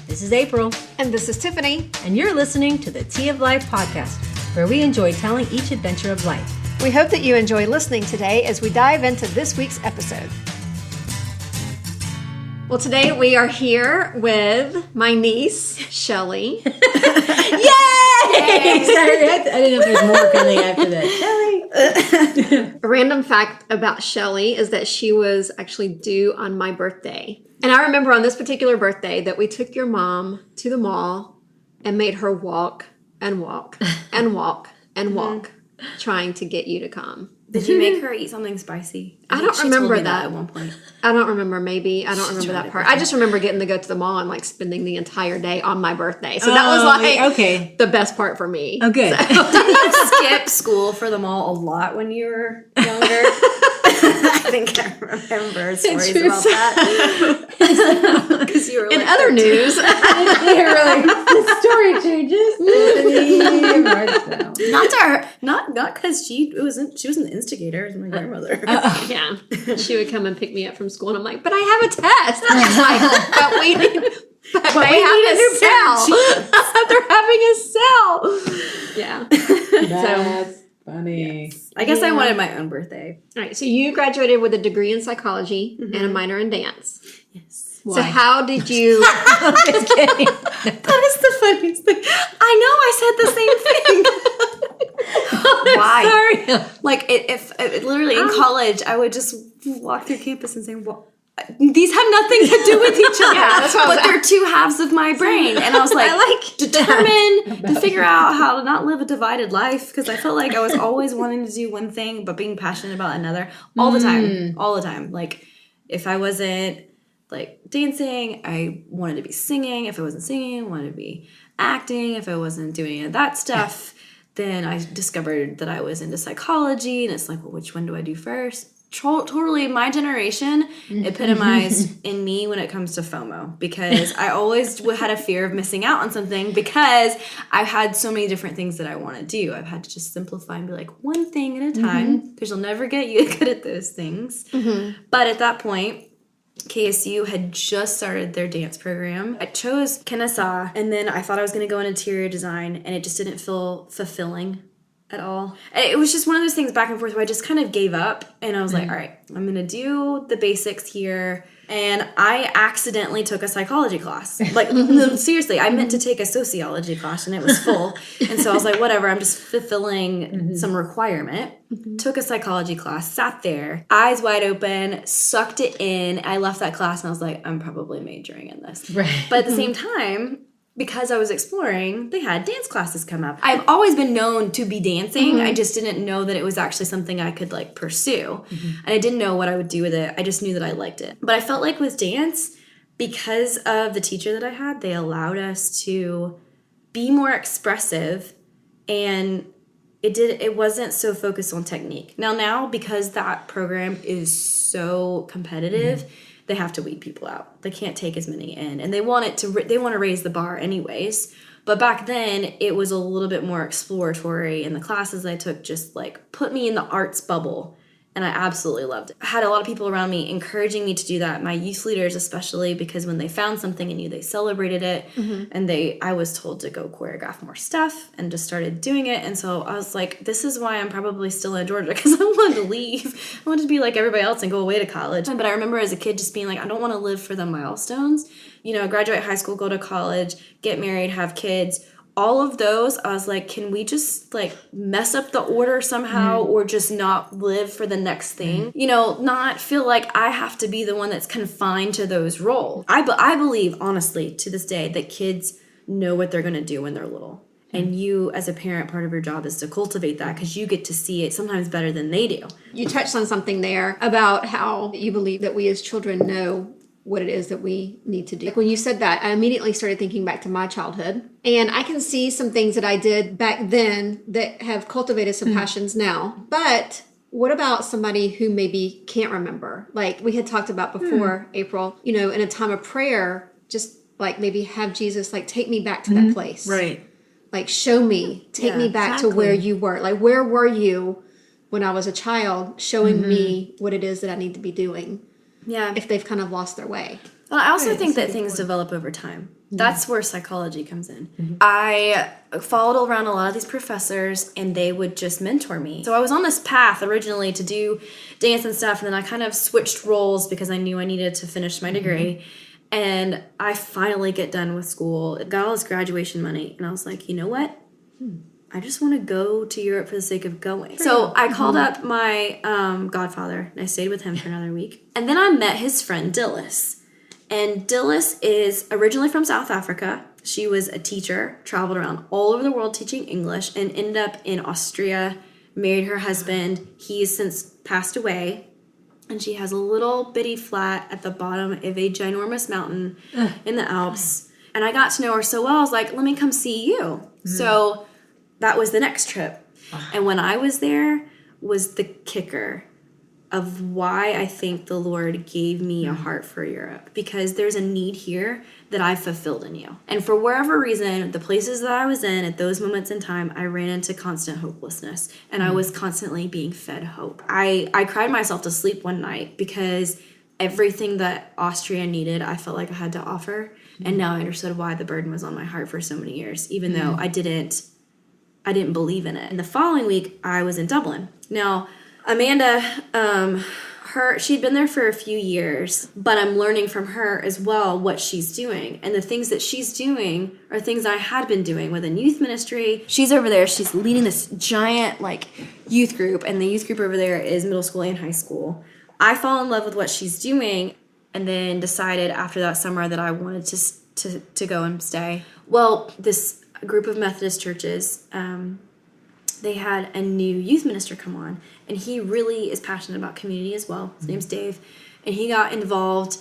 This is April. And this is Tiffany. And you're listening to the Tea of Life podcast, where we enjoy telling each adventure of life. We hope that you enjoy listening today as we dive into this week's episode. Well, today we are here with my niece, Shelley. Yay! Sorry, I didn't know if there's more coming after that. Shelley! A random fact about Shelley is that she was actually due on my birthday. And I remember on this particular birthday that we took your mom to the mall and made her walk and walk and walk and walk, trying to get you to come. Did you make her eat something spicy? I don't remember that at one point. I don't remember, maybe. I don't remember that part. I just remember getting to go to the mall and like spending the entire day on my birthday. So that was like the best part for me. Oh, good. So. Did you skip school for the mall a lot when you were younger? I think I remember stories about that. Because you were like, in other news, the story changes. Not because she was an instigator. It was my grandmother. Yeah, she would come and pick me up from school, and I'm like, but I have a test. And she's like, but we need. But they have a cell. They're having a cell. Yeah. That's funny. Yes. I guess I wanted my own birthday. All right. So you graduated with a degree in psychology and a minor in dance. Yes. Why? So how did you? Just kidding. That is the funniest thing. I know. I said the same thing. Why? Sorry. Like, if literally in college, I would just walk through campus and say, well, these have nothing to do with each other. Yeah, that's what but they're two halves of my brain. And I was like, determined to figure out how to not live a divided life, because I felt like I was always wanting to do one thing, but being passionate about another all the time. All the time. Like, if I wasn't, like, dancing, I wanted to be singing. If I wasn't singing, I wanted to be acting. If I wasn't doing any of that stuff, then I discovered that I was into psychology, and it's like, well, which one do I do first? Totally, my generation epitomized in me when it comes to FOMO, because I always had a fear of missing out on something, because I've had so many different things that I want to do. I've had to just simplify and be like, one thing at a time, because you'll never get you good at those things. But at that point, KSU had just started their dance program. I chose Kennesaw, and then I thought I was going to go in interior design, and it just didn't feel fulfilling at all. It was just one of those things back and forth where I just kind of gave up, and I was like, all right, I'm going to do the basics here. And I accidentally took a psychology class. Like, no, seriously, I meant to take a sociology class, and it was full. And so I was like, whatever, I'm just fulfilling some requirement. Took a psychology class, sat there, eyes wide open, sucked it in. I left that class, and I was like, I'm probably majoring in this. Right. But at the same time, because I was exploring, they had dance classes come up. I've always been known to be dancing. I just didn't know that it was actually something I could, like, pursue. And I didn't know what I would do with it. I just knew that I liked it. But I felt like with dance, because of the teacher that I had, they allowed us to be more expressive, and it wasn't so focused on technique. Now, because that program is so competitive, they have to weed people out. They can't take as many in, and they want to raise the bar anyways. But back then, it was a little bit more exploratory, and the classes I took just, like, put me in the arts bubble, and I absolutely loved it. I had a lot of people around me encouraging me to do that. My youth leaders especially, because when they found something in you, they celebrated it, and I was told to go choreograph more stuff, and just started doing it. And so I was like, this is why I'm probably still in Georgia, because I wanted to leave. I wanted to be like everybody else and go away to college. But I remember as a kid just being like, I don't want to live for the milestones. You know, graduate high school, go to college, get married, have kids. All of those, I was like, can we just, like, mess up the order somehow, or just not live for the next thing? You know, not feel like I have to be the one that's confined to those roles. I believe, honestly, to this day, that kids know what they're going to do when they're little. And you, as a parent, part of your job is to cultivate that, because you get to see it sometimes better than they do. You touched on something there about how you believe that we as children know what it is that we need to do. Like, when you said that, I immediately started thinking back to my childhood. And I can see some things that I did back then that have cultivated some passions now. But what about somebody who maybe can't remember? Like we had talked about before, April, you know, in a time of prayer, just like maybe have Jesus, like, take me back to that place. Right. Like, show me, take me back to where you were. Like, where were you when I was a child, showing me what it is that I need to be doing? Yeah. If they've kind of lost their way. But I also Right, think that's a that good things point. develop over time. That's where psychology comes in. I followed around a lot of these professors and they would just mentor me. So I was on this path originally to do dance and stuff, and then I kind of switched roles because I knew I needed to finish my degree. And I finally get done with school, got all this graduation money, and I was like, you know what? I just want to go to Europe for the sake of going. So I called up my godfather, and I stayed with him for another week. And then I met his friend, Dillis. And Dillis is originally from South Africa. She was a teacher, traveled around all over the world teaching English, and ended up in Austria, married her husband. He's since passed away. And she has a little bitty flat at the bottom of a ginormous mountain in the Alps. And I got to know her so well, I was like, let me come see you. So that was the next trip. And when I was there was the kicker of why I think the Lord gave me a heart for Europe. Because there's a need here that I fulfilled in you. And for whatever reason, the places that I was in at those moments in time, I ran into constant hopelessness. And I was constantly being fed hope. I cried myself to sleep one night because everything that Austria needed, I felt like I had to offer. And now I understood why the burden was on my heart for so many years, even though I didn't believe in it. And the following week, I was in Dublin. Now, Amanda, she'd been there for a few years, but I'm learning from her as well what she's doing. And the things that she's doing are things I had been doing within youth ministry. She's over there, she's leading this giant youth group, and the youth group over there is middle school and high school. I fell in love with what she's doing and then decided after that summer that I wanted to go and stay. Well, this group of Methodist churches, they had a new youth minister come on, and he really is passionate about community as well. His name's Dave, and he got involved.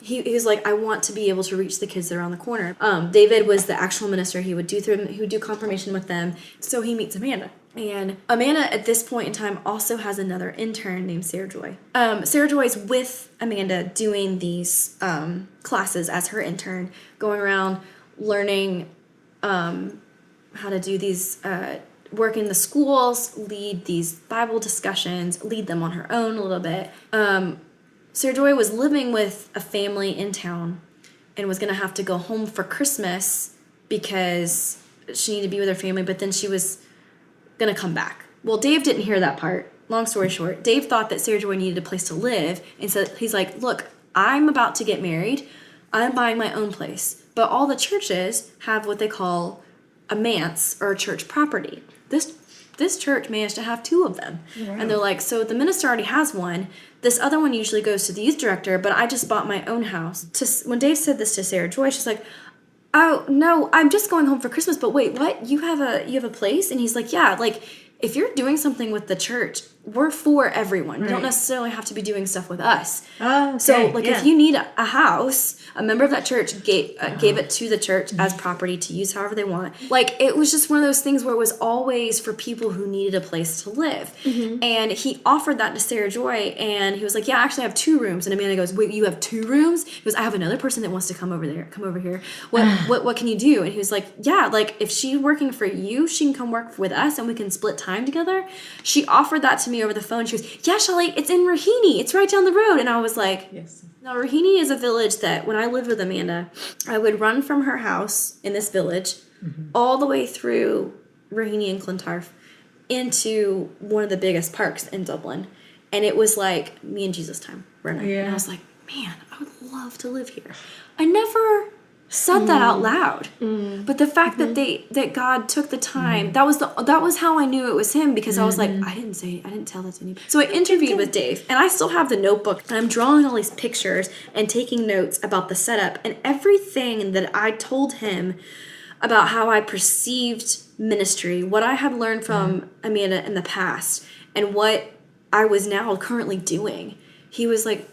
He was like, I want to be able to reach the kids that are on the corner. David was the actual minister. He would do confirmation with them. So he meets Amanda. And Amanda, at this point in time, also has another intern named Sarah Joy. Sarah Joy is with Amanda doing these classes as her intern, going around learning how to do these, work in the schools, lead these Bible discussions, lead them on her own a little bit. Sarah Joy was living with a family in town and was going to have to go home for Christmas because she needed to be with her family, but then she was going to come back. Well, Dave didn't hear that part. Long story short, Dave thought that Sarah Joy needed a place to live, and so he's like, look, I'm about to get married. I'm buying my own place. But all the churches have what they call a manse, or a church property. This church managed to have 2 of them. Wow. And they're like, so the minister already has one. This other one usually goes to the youth director, but I just bought my own house. When Dave said this to Sarah Joy, she's like, oh, no, I'm just going home for Christmas. But wait, what? You have a place? And he's like, yeah, if you're doing something with the church, we're for everyone. Right. You don't necessarily have to be doing stuff with us. Oh, okay. So, if you need a house, a member of that church gave it to the church as property to use however they want. It was just one of those things where it was always for people who needed a place to live. Mm-hmm. And he offered that to Sarah Joy, and he was like, yeah, actually I have 2 rooms. And Amanda goes, wait, you have 2 rooms? He goes, I have another person that wants to come over here. What can you do? And he was like, yeah, if she's working for you, she can come work with us and we can split time together. She offered that to me over the phone. She goes, yeah, Shelley, it's in Raheny. It's right down the road. And I was like, yes. Now, Raheny is a village that when I lived with Amanda, I would run from her house in this village all the way through Raheny and Clontarf into one of the biggest parks in Dublin. And it was like me and Jesus time running. Yeah. And I was like, man, I would love to live here. I never said that out loud, but the fact that God took the time, that was how I knew it was him, because I was like, I didn't tell that to anybody. So I interviewed with Dave, and I still have the notebook, and I'm drawing all these pictures and taking notes about the setup and everything that I told him about how I perceived ministry, what I had learned from Amanda in the past, and what I was now currently doing. He was like,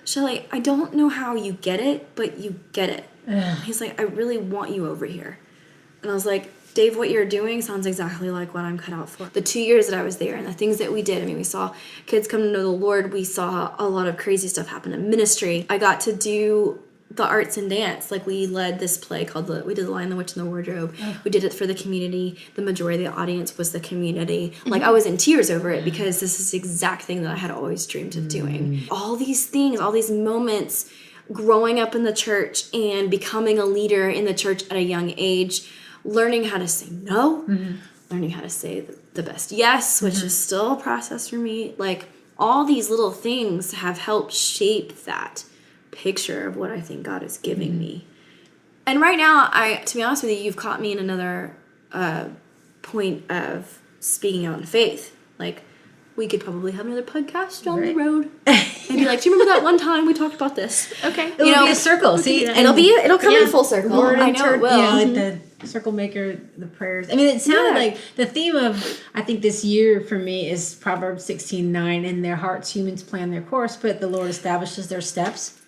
Shelley, I don't know how you get it, but you get it. He's like, I really want you over here. And I was like, Dave, what you're doing sounds exactly like what I'm cut out for. The 2 years that I was there and the things that we did, we saw kids come to know the Lord. We saw a lot of crazy stuff happen in ministry. I got to do the arts and dance. Like, we led this play called we did The Lion, the Witch, and the Wardrobe. We did it for the community. The majority of the audience was the community. Like, I was in tears over it because this is the exact thing that I had always dreamed of doing. All these things, all these moments, growing up in the church and becoming a leader in the church at a young age, learning how to say no, learning how to say the best yes, which is still a process for me. Like, all these little things have helped shape that picture of what I think God is giving me. And right now, to be honest with you, you've caught me in another point of speaking out in faith. Like, we could probably have another podcast down the road and be like, do you remember that one time we talked about this? Okay. It'll be a circle. See, it'll come in full circle. I know it will. Like the circle maker, the prayers. I mean, it sounded like the theme of, I think, this year for me is Proverbs 16:9. In their hearts, humans plan their course, but the Lord establishes their steps.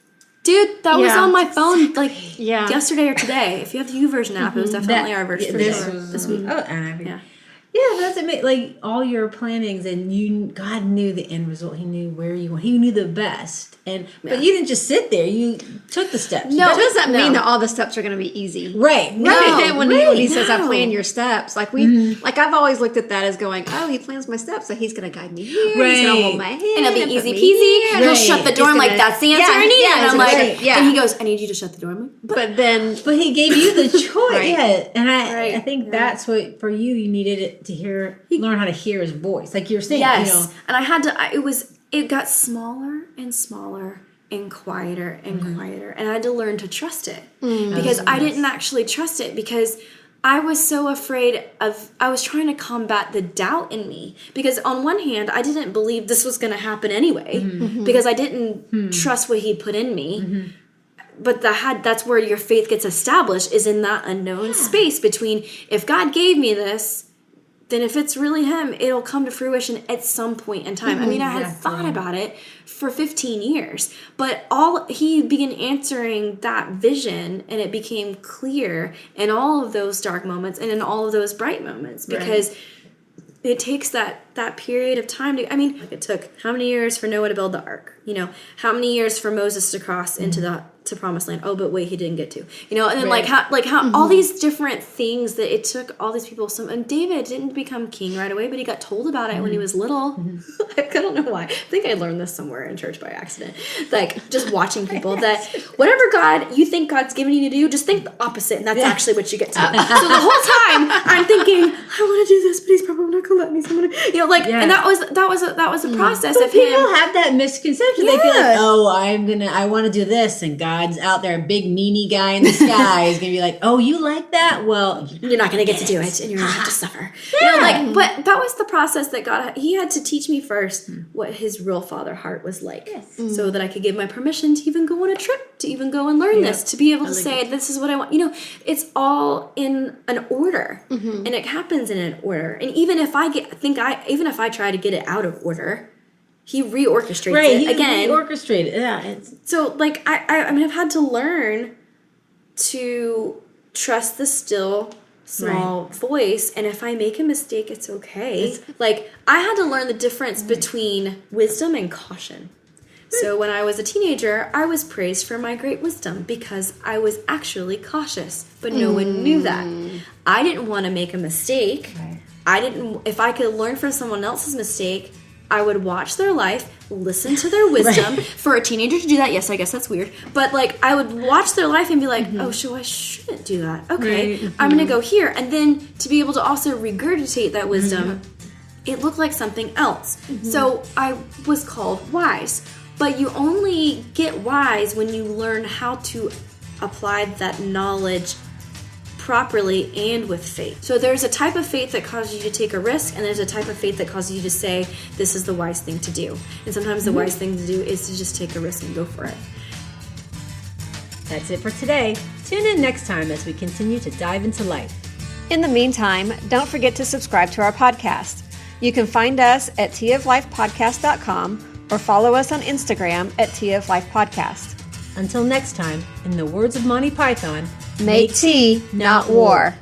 Dude, that was on my phone yesterday or today. If you have the YouVersion app, it was definitely our verse for this week. Oh, yeah. Yeah, but that's amazing. Like, all your plannings, and God knew the end result. He knew where you went. He knew the best. But you didn't just sit there. You took the steps. No, that doesn't mean that all the steps are going to be easy. Right. When he says, I plan your steps, like I've always looked at that as going, oh, he plans my steps, so he's going to guide me here. Right. He's going to hold my hand. And it'll be easy peasy. He'll shut the door. I'm like, that's the answer I need. Yeah, and I'm like, and he goes, I need you to shut the door. I'm like, but he gave you the choice. Yeah. And I think that's what, for you needed it to learn how to hear his voice. Like you were saying. Yes. And I had to, it got smaller and smaller and quieter and quieter. And I had to learn to trust it. Because I didn't actually trust it because I was so afraid I was trying to combat the doubt in me. Because on one hand, I didn't believe this was going to happen anyway. Because I didn't trust what he put in me. But that's where your faith gets established, is in that unknown space between, if God gave me this, then if it's really him, it'll come to fruition at some point in time. I mean, I had thought about it for 15 years, but he began answering that vision, and it became clear in all of those dark moments and in all of those bright moments, because it takes that period of time to, I mean, it took how many years for Noah to build the ark? How many years for Moses to cross into to promised land? Oh, but wait, he didn't get to. And then how all these different things that it took all these people. And David didn't become king right away, but he got told about it when he was little. I don't know why. I think I learned this somewhere in church by accident. Like, just watching people, that whatever you think God's given you to do, just think the opposite, and that's actually what you get to do. So the whole time I'm thinking, I want to do this, but he's probably not gonna let me. So I'm gonna, and that was a process of him. People have that misconception. They feel like, oh, I want to do this, and God's out there, a big meanie guy in the sky is going to be like, oh, you like that? Well, you're not going to get to do it, and you're going to have to suffer. But that was the process that God, he had to teach me first what his real father heart was like, so that I could give my permission to even go on a trip, to even go and learn this, to be able to say, this is what I want. It's all in an order, and it happens in an order. And even if even if I try to get it out of order, he reorchestrates it again. Reorchestrated, yeah. So, I've had to learn to trust the still, small voice, and if I make a mistake, it's okay. I had to learn the difference between wisdom and caution. So when I was a teenager, I was praised for my great wisdom because I was actually cautious, but no one knew that. I didn't want to make a mistake. If I could learn from someone else's mistake, I would watch their life, listen to their wisdom. For a teenager to do that, yes, I guess that's weird. But I would watch their life and be like, oh, so I shouldn't do that. Okay, I'm going to go here. And then to be able to also regurgitate that wisdom, it looked like something else. So I was called wise. But you only get wise when you learn how to apply that knowledge properly and with faith. So there's a type of faith that causes you to take a risk, and there's a type of faith that causes you to say, this is the wise thing to do. And sometimes the wise thing to do is to just take a risk and go for it. That's it for today. Tune in next time as we continue to dive into life. In the meantime, don't forget to subscribe to our podcast. You can find us at teaoflifepodcast.com or follow us on Instagram at teaoflifepodcast. Until next time, in the words of Monty Python, make tea, not war.